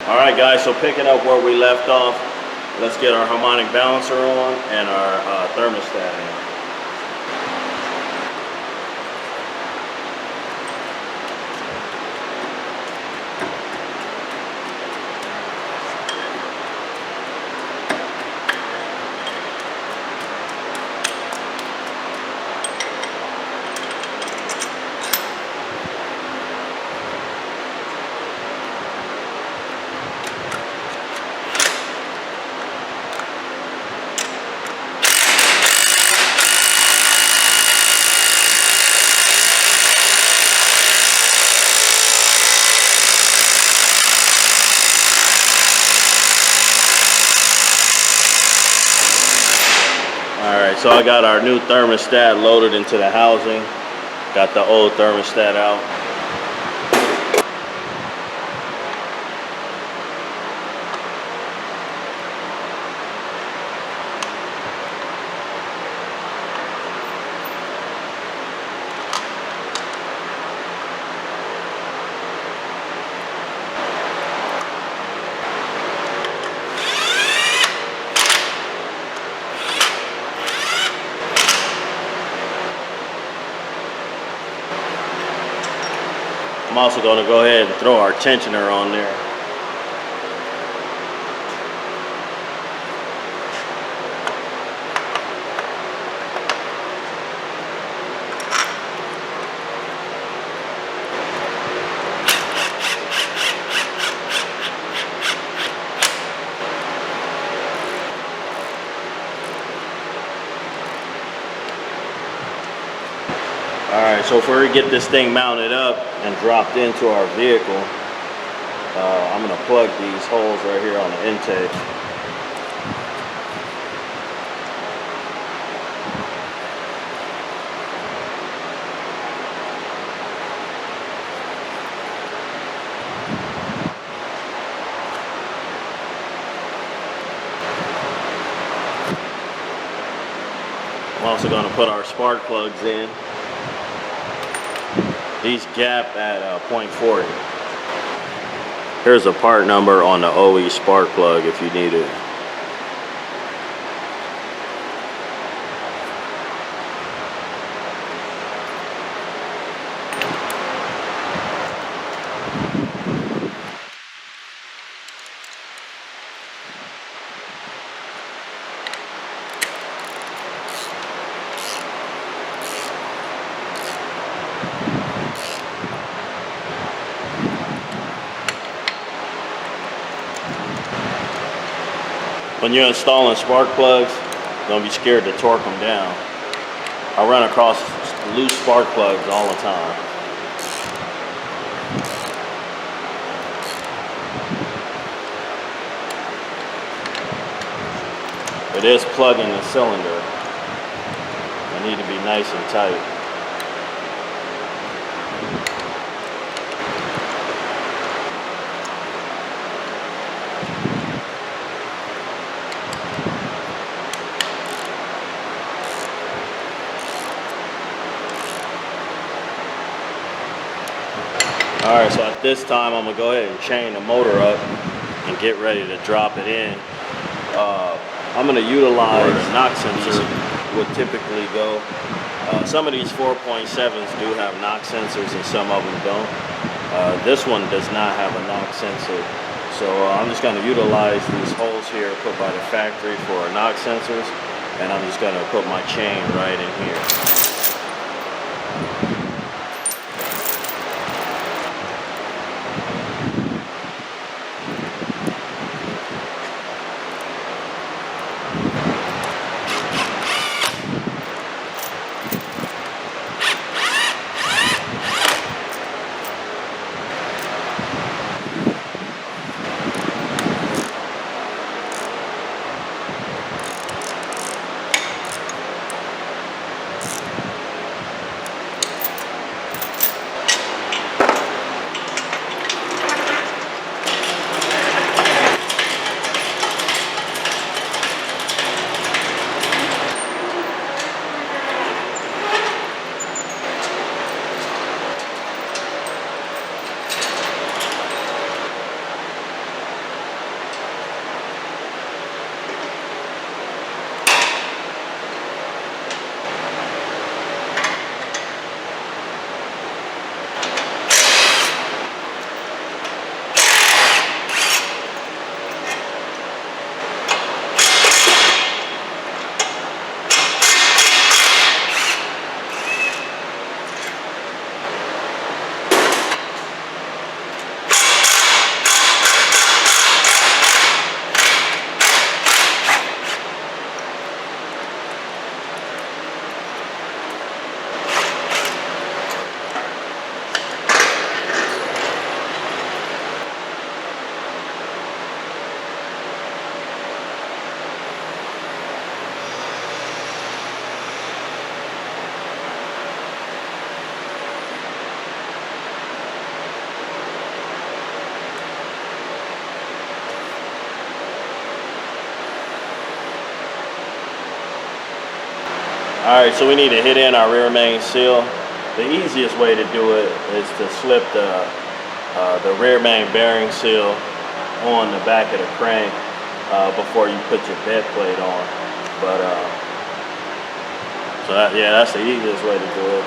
Alright guys, so picking up where we left off, let's get our harmonic balancer on and our thermostat in. Alright, so I got our new thermostat loaded into the housing. Got the old thermostat out. I'm also going to go ahead and throw our tensioner on there. Alright, so if we get this thing mounted up and dropped into our vehicle, I'm going to plug these holes right here on the intake. I'm also going to put our spark plugs in. These gap at 0.40. Here's a part number on the OE spark plug if you need it. When you're installing spark plugs, don't be scared to torque them down. I run across loose spark plugs all the time. It is plugging the cylinder. They need to be nice and tight. Alright, so at this time I'm going to go ahead and chain the motor up and get ready to drop it in. I'm going to utilize a knock sensor would typically go. Some of these 4.7s do have knock sensors and some of them don't. This one does not have a knock sensor. So I'm just going to utilize these holes here put by the factory for knock sensors, and I'm just going to put my chain right in here. All right, so we need to hit in our rear main seal. The easiest way to do it is to slip the rear main bearing seal on the back of the crank before you put your bed plate on. But so yeah, that's the easiest way to do it.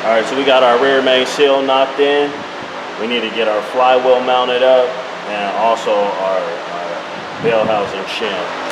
All right, so we got our rear main seal knocked in. We need to get our flywheel mounted up and also our bell housing shim.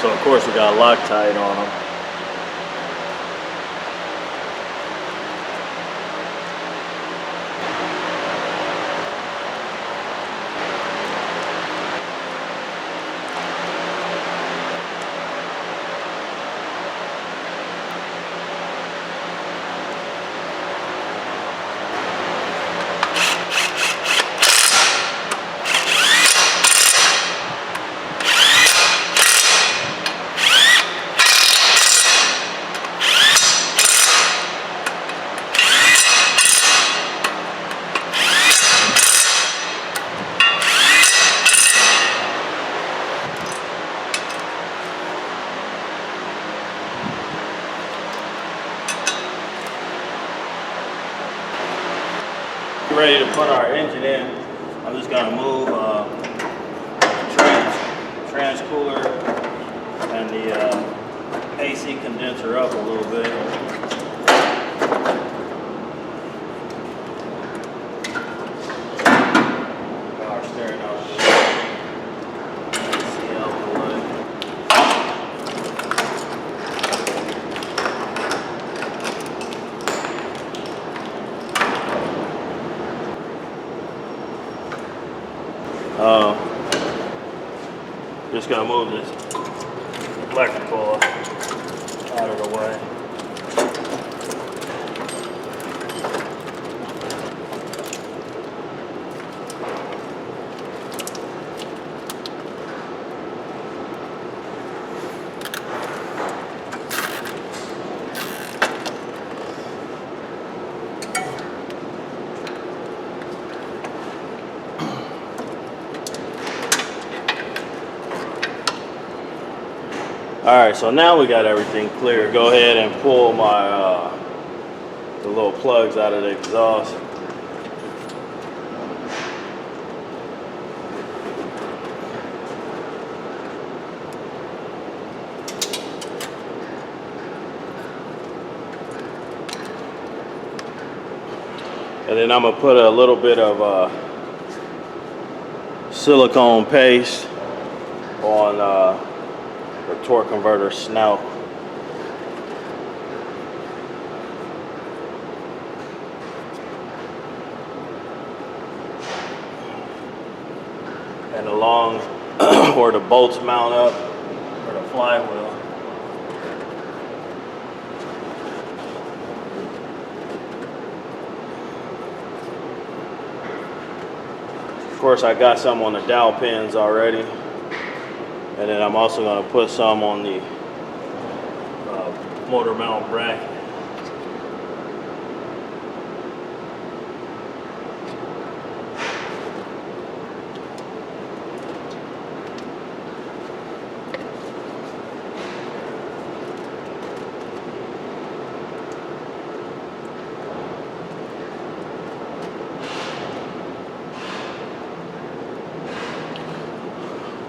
So of course we got Loctite on them. ready to put our engine in, I'm just gonna move trans cooler and the AC condenser up a little bit. Power steering out the way. AC out the way. Just gonna move this electrical out of the way. All right, so now we got everything clear. Go ahead and pull my the little plugs out of the exhaust. And then I'm gonna put a little bit of silicone paste on the torque converter snout. And along where the bolts mount up for the flywheel. Of course, I got some on the dowel pins already. And then I'm also going to put some on the motor mount bracket.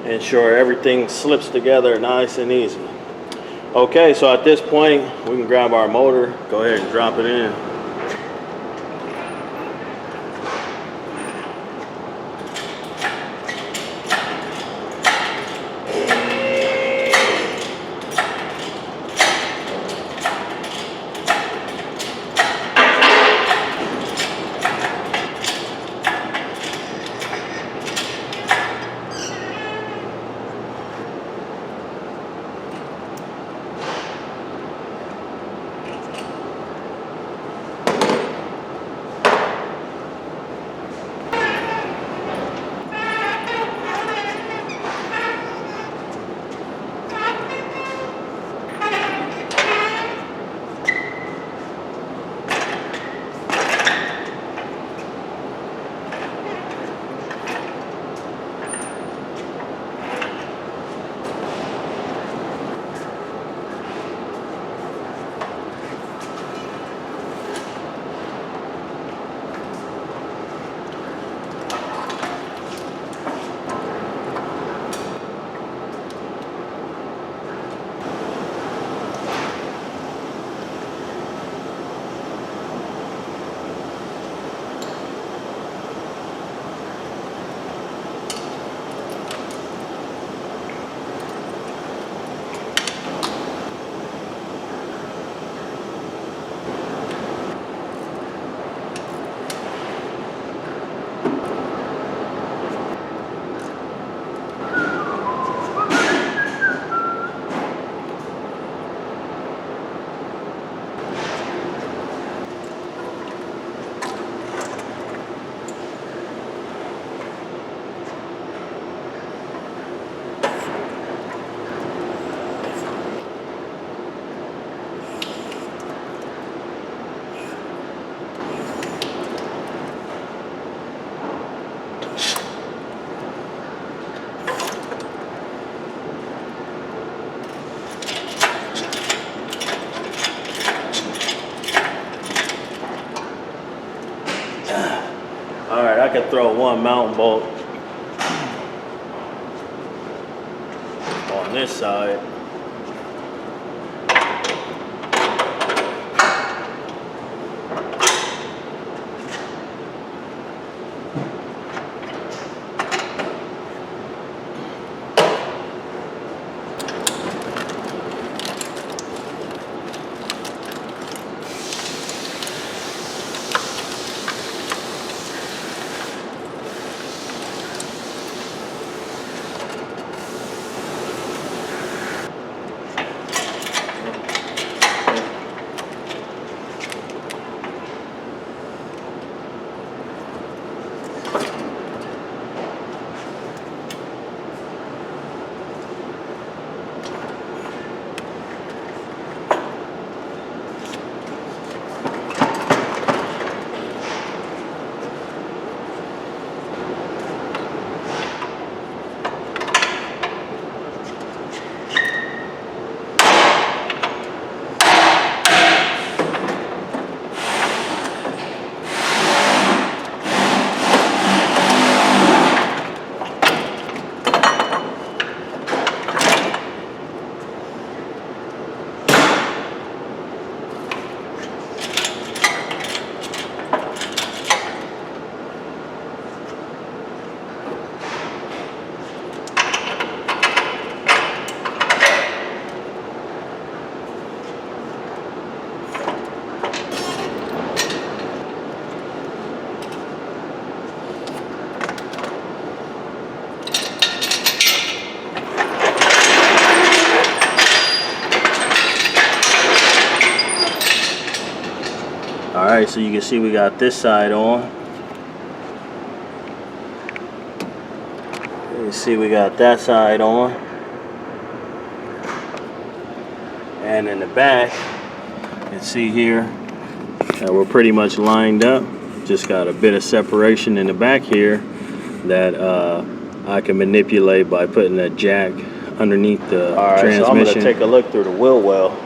Ensure everything slips together nice and easy. Okay, so at this point, we can grab our motor, go ahead and drop it in. throw one mounting bolt on this side. Alright, so you can see we got this side on. You can see we got that side on. And in the back, you can see here that we're pretty much lined up. Just got a bit of separation in the back here that I can manipulate by putting that jack underneath the transmission. So I'm going to take a look through the wheel well.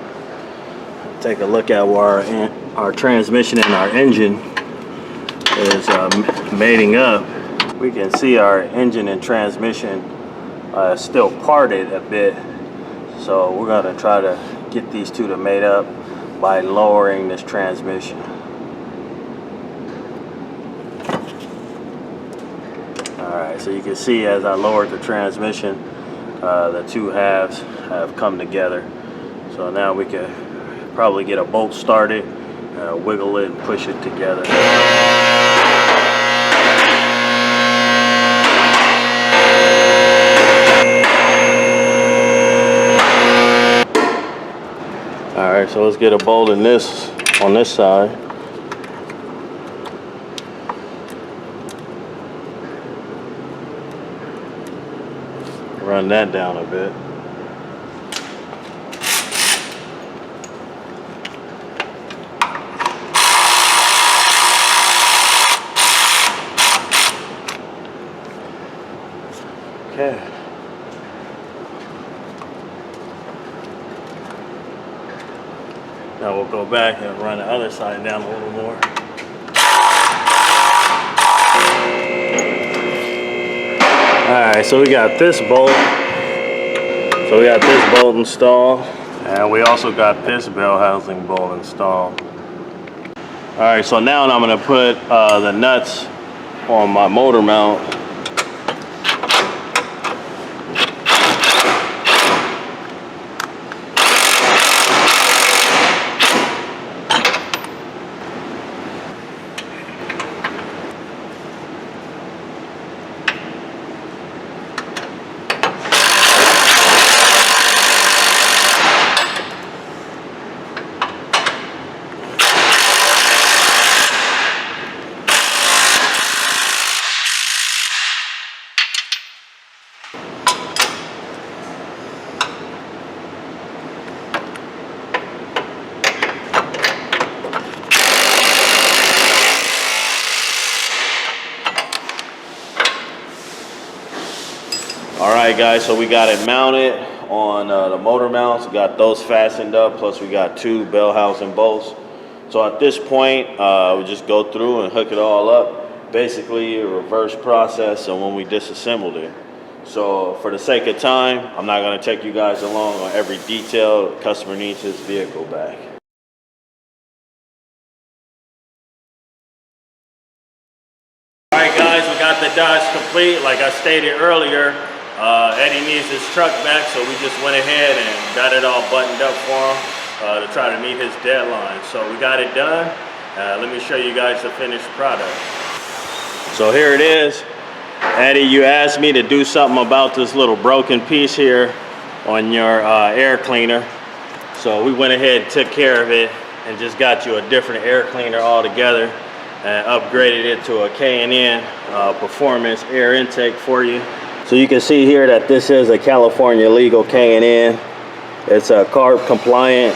Take a look at where our transmission and our engine is mating up. We can see our engine and transmission still parted a bit. So we're going to try to get these two to mate up by lowering this transmission. Alright, so you can see as I lowered the transmission, the two halves have come together. So now we can probably get a bolt started, wiggle it and push it together. Alright, so let's get a bolt in this on this side. Run that down a bit. Okay. Now we'll go back and run the other side down a little more. Alright, so we got this bolt. So we got this bolt installed. And we also got this bell housing bolt installed. Alright, so now I'm going to put the nuts on my motor mount. Alright guys, so we got it mounted on the motor mounts. We got those fastened up, plus we got two bell housing bolts. So at this point, we just go through and hook it all up basically a reverse process on when we disassembled it. So for the sake of time, I'm not going to take you guys along on every detail. The customer needs his vehicle back. All right, guys, we got the Dodge complete. Like I stated earlier, Eddie needs his truck back, so we just went ahead and got it all buttoned up for him to try to meet his deadline. So we got it done. Let me show you guys the finished product. So here it is. Eddie, you asked me to do something about this little broken piece here on your air cleaner. So we went ahead and took care of it and just got you a different air cleaner altogether and upgraded it to a K&N performance air intake for you. So you can see here that this is a California legal K&N. It's a CARB compliant.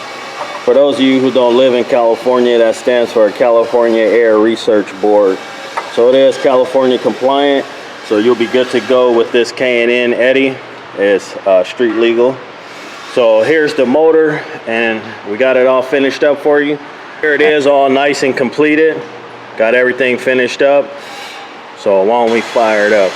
For those of you who don't live in California, that stands for California Air Research Board. So it is California compliant. So you'll be good to go with this K&N Eddie. It's street legal. So here's the motor, and we got it all finished up for you. Here it is, all nice and completed. Got everything finished up. So why don't we fire it up?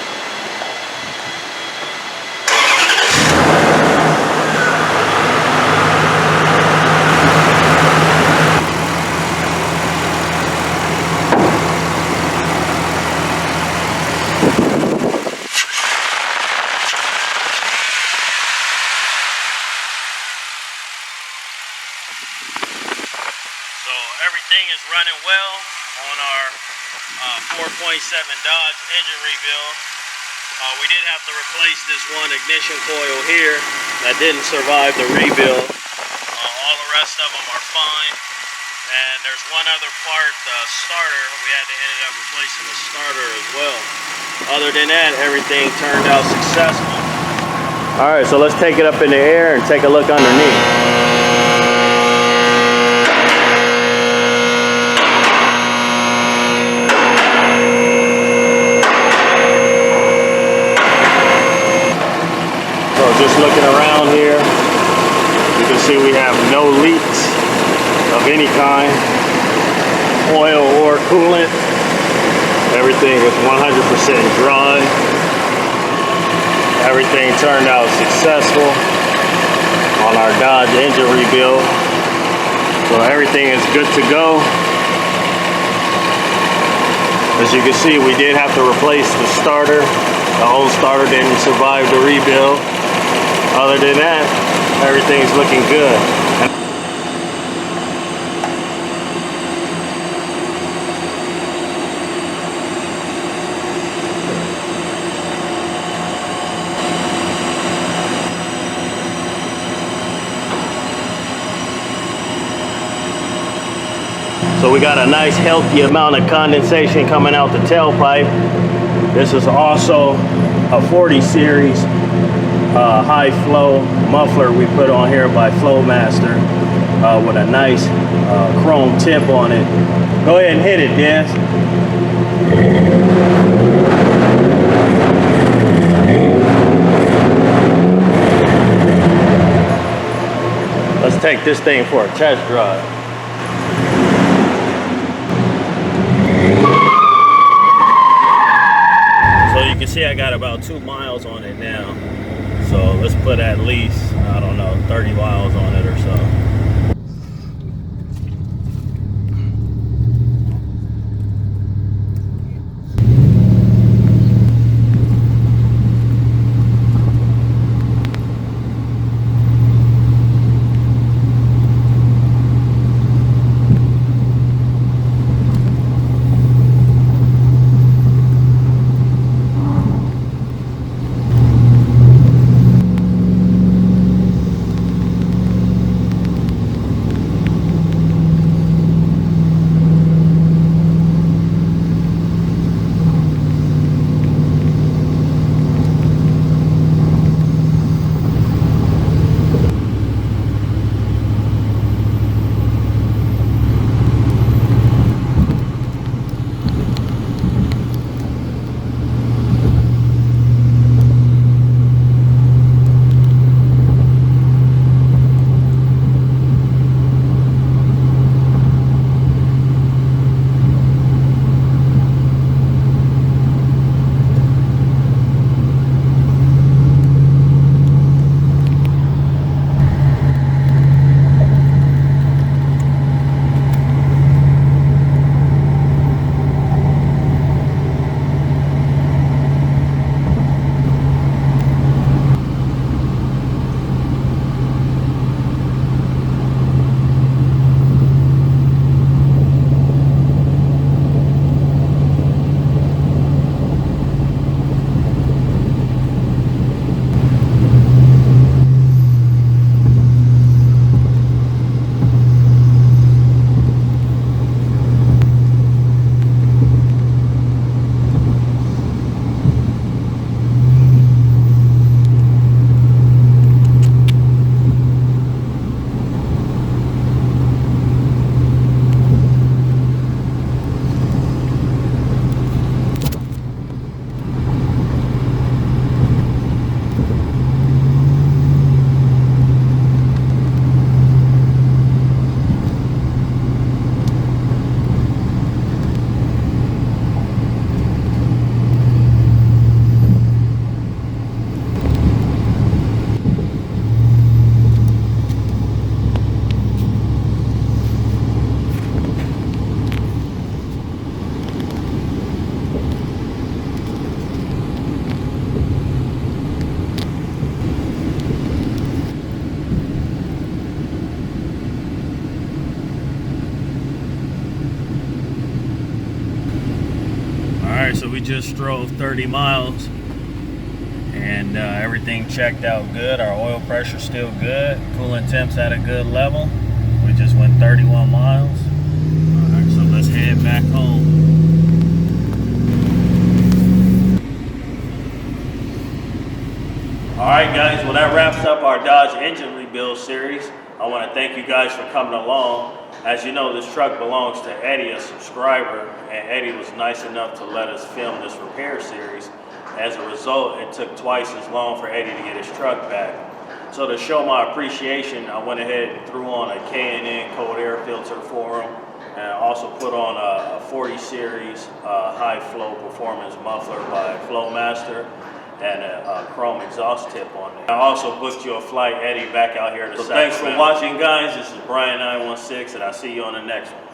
So everything is running well on our 4.7 Dodge engine rebuild. We did have to replace this one ignition coil here that didn't survive the rebuild. All the rest of them are fine. And there's one other part, the starter. We had to end up replacing the starter as well. Other than that, everything turned out successful. All right, so let's take it up in the air and take a look underneath. Just looking around here, you can see we have no leaks of any kind, oil or coolant. Everything is 100% dry. Everything turned out successful on our Dodge engine rebuild. So everything is good to go. As you can see, we did have to replace the starter. The old starter didn't survive the rebuild. Other than that, everything's looking good. So we got a nice healthy amount of condensation coming out the tailpipe. This is also a 40 series high flow muffler we put on here by Flowmaster with a nice chrome tip on it. Go ahead and hit it, Des. Let's take this thing for a test drive. So you can see I got about 2 miles on it now. So let's put at least, I don't know, 30 miles on it or so. we just drove 30 miles and everything checked out good. Our oil pressure's still good. Coolant temp's at a good level. We just went 31 miles. All right, so let's head back home. All right, guys, well, that wraps up our Dodge engine rebuild series. I want to thank you guys for coming along. As you know, this truck belongs to Eddie, a subscriber, and Eddie was nice enough to let us film this repair series. As a result, it took twice as long for Eddie to get his truck back. So to show my appreciation, I went ahead and threw on a K&N cold air filter for him, and I also put on a 40 series high flow performance muffler by Flowmaster and a chrome exhaust tip on it. I also booked you a flight, Eddie, back out here to Sacramento. Thanks for watching, guys. This is Brian 916, and I'll see you on the next one.